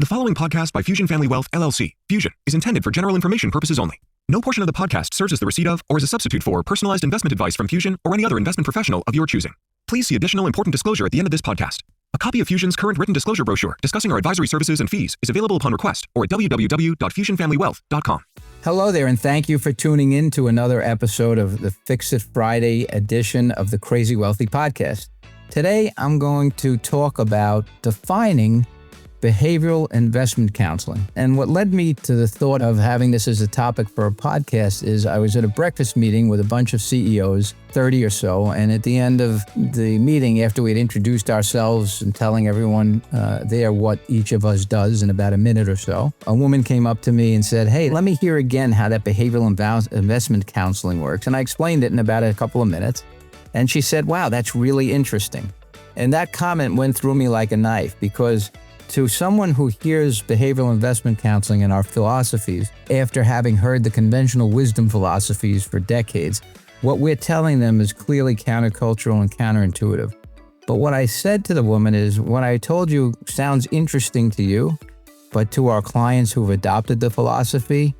The following podcast by Fusion Family Wealth, LLC, Fusion, is intended for general information purposes only. No portion of the podcast serves as the receipt of or as a substitute for personalized investment advice from Fusion or any other investment professional of your choosing. Please see additional important disclosure at the end of this podcast. A copy of Fusion's current written disclosure brochure discussing our advisory services and fees is available upon request or at www.fusionfamilywealth.com. Hello there, and thank you for tuning in to another episode of the Fix It Friday edition of the Crazy Wealthy podcast. Today, I'm going to talk about defining behavioral investment counseling. And what led me to the thought of having this as a topic for a podcast is I was at a breakfast meeting with a bunch of CEOs, 30 or so, and at the end of the meeting, after we had introduced ourselves and telling everyone there what each of us does in about a minute or so, a woman came up to me and said, "Hey, let me hear again how that behavioral investment counseling works." And I explained it in about a couple of minutes. And she said, "Wow, that's really interesting." And that comment went through me like a knife, because to someone who hears behavioral investment counseling and our philosophies, after having heard the conventional wisdom philosophies for decades, what we're telling them is clearly countercultural and counterintuitive. But what I said to the woman is, what I told you sounds interesting to you, but to our clients who've adopted the philosophy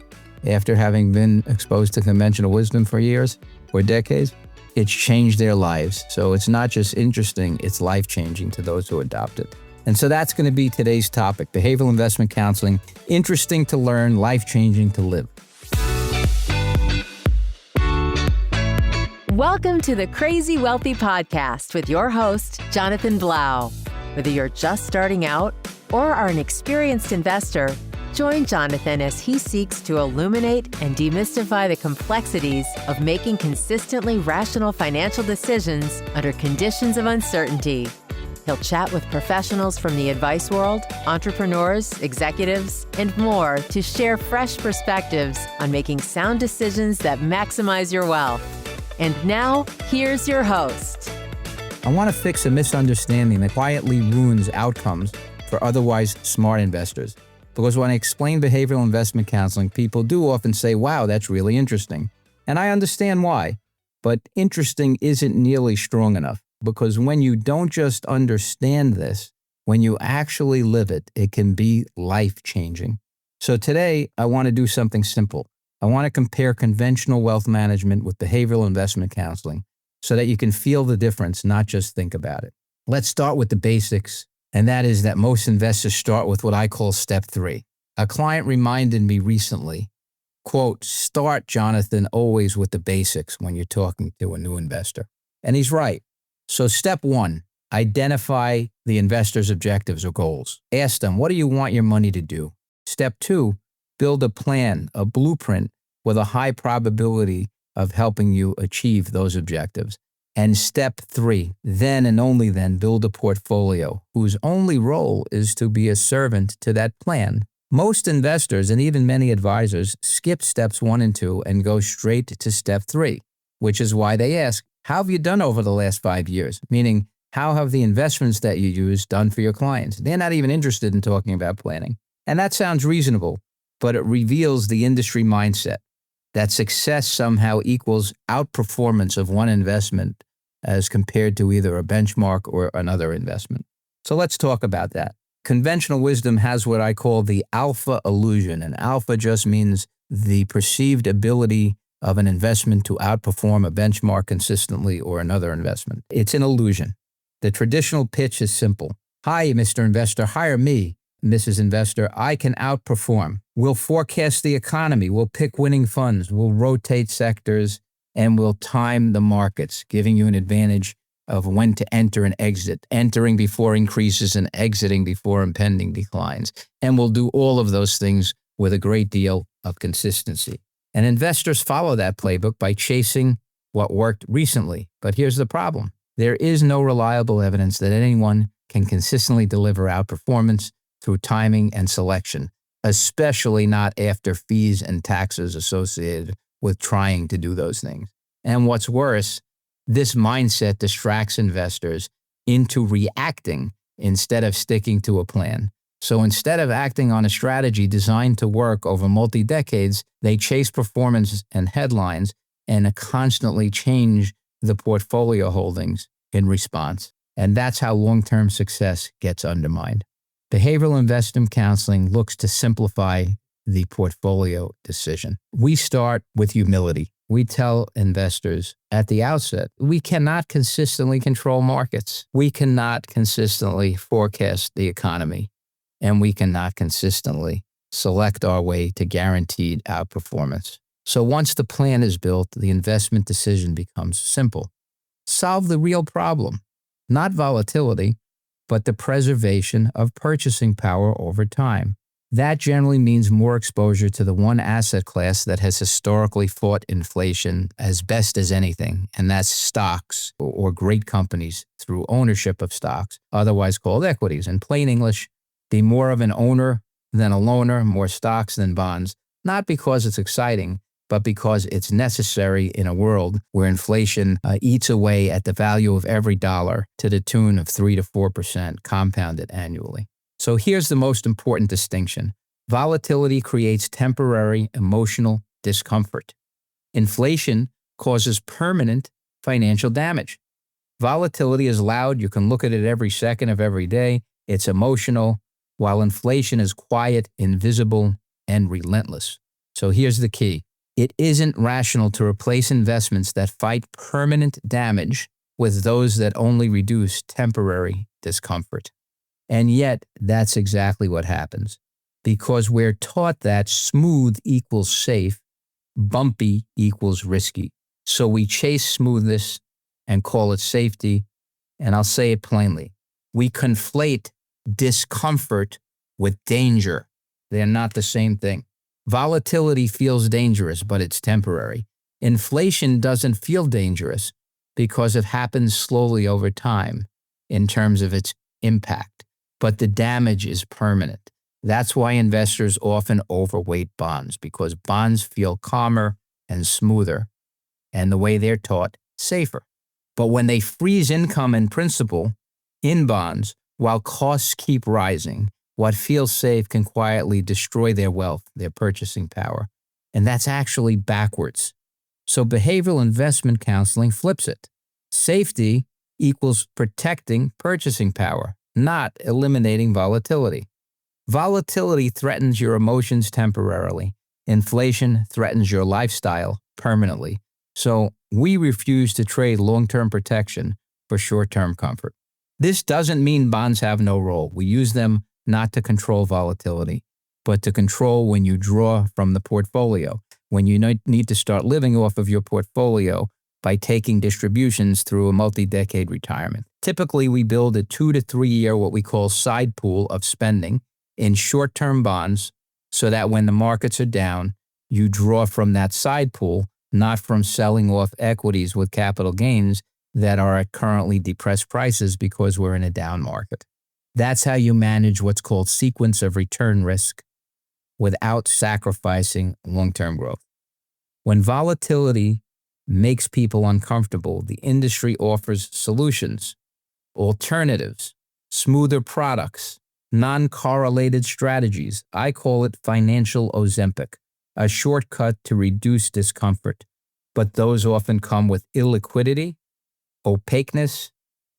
after having been exposed to conventional wisdom for years or decades, it's changed their lives. So it's not just interesting, it's life-changing to those who adopt it. And so that's going to be today's topic, behavioral investment counseling, interesting to learn, life-changing to live. Welcome to the Crazy Wealthy Podcast with your host, Jonathan Blau. Whether you're just starting out or are an experienced investor, join Jonathan as he seeks to illuminate and demystify the complexities of making consistently rational financial decisions under conditions of uncertainty. He'll chat with professionals from the advice world, entrepreneurs, executives, and more to share fresh perspectives on making sound decisions that maximize your wealth. And now, here's your host. I want to fix a misunderstanding that quietly ruins outcomes for otherwise smart investors. Because when I explain behavioral investment counseling, people do often say, "Wow, that's really interesting." And I understand why, but interesting isn't nearly strong enough. Because when you don't just understand this, when you actually live it, it can be life-changing. So today, I want to do something simple. I want to compare conventional wealth management with behavioral investment counseling so that you can feel the difference, not just think about it. Let's start with the basics, and that is that most investors start with what I call step 3. A client reminded me recently, quote, "Start, Jonathan, always with the basics when you're talking to a new investor." And he's right. So step 1, identify the investor's objectives or goals. Ask them, what do you want your money to do? Step 2, build a plan, a blueprint with a high probability of helping you achieve those objectives. And step 3, then and only then, build a portfolio whose only role is to be a servant to that plan. Most investors and even many advisors skip steps 1 and 2 and go straight to step 3, which is why they ask, how have you done over the last 5 years? Meaning, how have the investments that you use done for your clients? They're not even interested in talking about planning. And that sounds reasonable, but it reveals the industry mindset that success somehow equals outperformance of one investment as compared to either a benchmark or another investment. So let's talk about that. Conventional wisdom has what I call the alpha illusion, and alpha just means the perceived ability of an investment to outperform a benchmark consistently or another investment. It's an illusion. The traditional pitch is simple. "Hi, Mr. Investor, hire me, Mrs. Investor. I can outperform. We'll forecast the economy. We'll pick winning funds. We'll rotate sectors, and we'll time the markets, giving you an advantage of when to enter and exit, entering before increases and exiting before impending declines. And we'll do all of those things with a great deal of consistency." And investors follow that playbook by chasing what worked recently. But here's the problem. There is no reliable evidence that anyone can consistently deliver outperformance through timing and selection, especially not after fees and taxes associated with trying to do those things. And what's worse, this mindset distracts investors into reacting instead of sticking to a plan. So instead of acting on a strategy designed to work over multi-decades, they chase performance and headlines and constantly change the portfolio holdings in response. And that's how long-term success gets undermined. Behavioral investment counseling looks to simplify the portfolio decision. We start with humility. We tell investors at the outset, we cannot consistently control markets. We cannot consistently forecast the economy, and we cannot consistently select our way to guaranteed outperformance. So once the plan is built, the investment decision becomes simple. Solve the real problem, not volatility, but the preservation of purchasing power over time. That generally means more exposure to the one asset class that has historically fought inflation as best as anything, and that's stocks or great companies through ownership of stocks, otherwise called equities. In plain English, be more of an owner than a loaner, more stocks than bonds, not because it's exciting, but because it's necessary in a world where inflation eats away at the value of every dollar to the tune of 3 to 4% compounded annually. So here's the most important distinction. Volatility creates temporary emotional discomfort. Inflation causes permanent financial damage. Volatility is loud. You can look at it every second of every day. It's emotional, while inflation is quiet, invisible, and relentless. So here's the key. It isn't rational to replace investments that fight permanent damage with those that only reduce temporary discomfort. And yet, that's exactly what happens. Because we're taught that smooth equals safe, bumpy equals risky. So we chase smoothness and call it safety. And I'll say it plainly. We conflate discomfort with danger. They're not the same thing. Volatility feels dangerous, but it's temporary. Inflation doesn't feel dangerous because it happens slowly over time in terms of its impact, but the damage is permanent. That's why investors often overweight bonds, because bonds feel calmer and smoother, and the way they're taught, safer. But when they freeze income and principal in bonds while costs keep rising, what feels safe can quietly destroy their wealth, their purchasing power. And that's actually backwards. So behavioral investment counseling flips it. Safety equals protecting purchasing power, not eliminating volatility. Volatility threatens your emotions temporarily. Inflation threatens your lifestyle permanently. So we refuse to trade long-term protection for short-term comfort. This doesn't mean bonds have no role. We use them not to control volatility, but to control when you draw from the portfolio, when you need to start living off of your portfolio by taking distributions through a multi-decade retirement. Typically, we build a 2 to 3 year, what we call side pool of spending in short-term bonds so that when the markets are down, you draw from that side pool, not from selling off equities with capital gains that are at currently depressed prices because we're in a down market. That's how you manage what's called sequence of return risk without sacrificing long-term growth. When volatility makes people uncomfortable, the industry offers solutions, alternatives, smoother products, non-correlated strategies. I call it financial Ozempic, a shortcut to reduce discomfort. But those often come with illiquidity, opaqueness,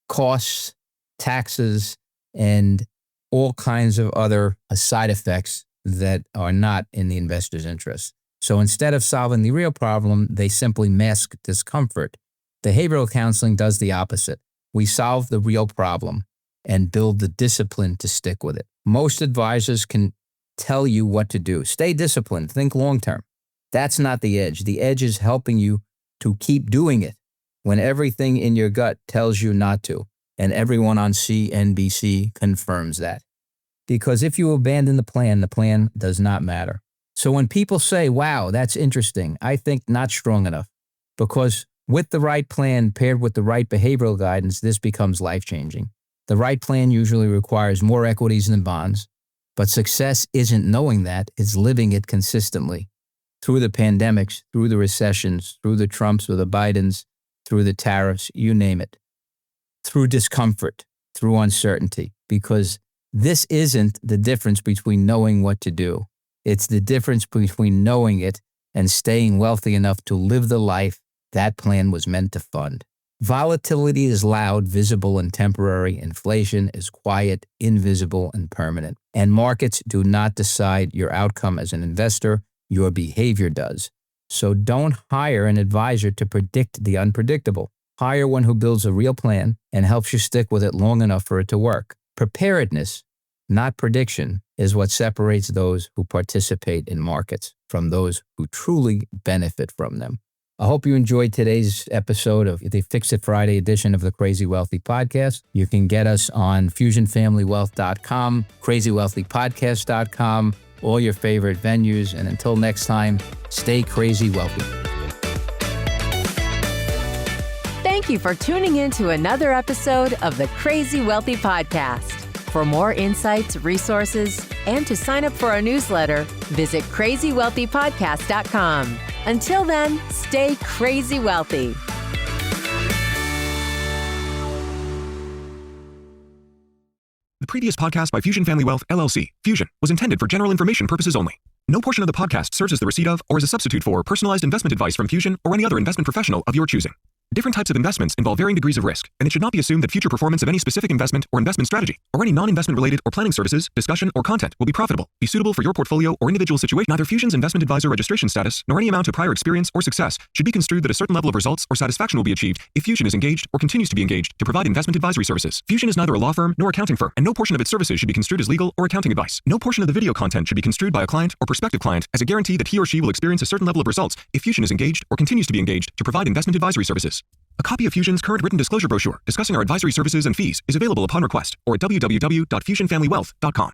costs, taxes, and all kinds of other side effects that are not in the investor's interest. So instead of solving the real problem, they simply mask discomfort. Behavioral counseling does the opposite. We solve the real problem and build the discipline to stick with it. Most advisors can tell you what to do. Stay disciplined. Think long-term. That's not the edge. The edge is helping you to keep doing it when everything in your gut tells you not to. And everyone on CNBC confirms that. Because if you abandon the plan does not matter. So when people say, wow, that's interesting, I think not strong enough. Because with the right plan paired with the right behavioral guidance, this becomes life-changing. The right plan usually requires more equities than bonds. But success isn't knowing that, it's living it consistently. Through the pandemics, through the recessions, through the Trumps or the Bidens, through the tariffs, you name it. Through discomfort, through uncertainty, because this isn't the difference between knowing what to do. It's the difference between knowing it and staying wealthy enough to live the life that plan was meant to fund. Volatility is loud, visible, and temporary. Inflation is quiet, invisible, and permanent. And markets do not decide your outcome as an investor. Your behavior does. So don't hire an advisor to predict the unpredictable. Hire one who builds a real plan and helps you stick with it long enough for it to work. Preparedness, not prediction, is what separates those who participate in markets from those who truly benefit from them. I hope you enjoyed today's episode of the Fix It Friday edition of the Crazy Wealthy Podcast. You can get us on fusionfamilywealth.com, crazywealthypodcast.com, all your favorite venues. And until next time, stay crazy wealthy. Thank you for tuning in to another episode of the Crazy Wealthy Podcast. For more insights, resources, and to sign up for our newsletter, visit crazywealthypodcast.com. Until then, stay crazy wealthy. The previous podcast by Fusion Family Wealth, LLC, Fusion, was intended for general information purposes only. No portion of the podcast serves as the receipt of or as a substitute for personalized investment advice from Fusion or any other investment professional of your choosing. Different types of investments involve varying degrees of risk, and it should not be assumed that future performance of any specific investment or investment strategy, or any non-investment related or planning services, discussion, or content will be profitable, be suitable for your portfolio or individual situation. Neither Fusion's investment advisor registration status, nor any amount of prior experience or success should be construed that a certain level of results or satisfaction will be achieved if Fusion is engaged or continues to be engaged to provide investment advisory services. Fusion is neither a law firm nor accounting firm, and no portion of its services should be construed as legal or accounting advice. No portion of the video content should be construed by a client or prospective client as a guarantee that he or she will experience a certain level of results if Fusion is engaged or continues to be engaged to provide investment advisory services. A copy of Fusion's current written disclosure brochure discussing our advisory services and fees is available upon request or at www.fusionfamilywealth.com.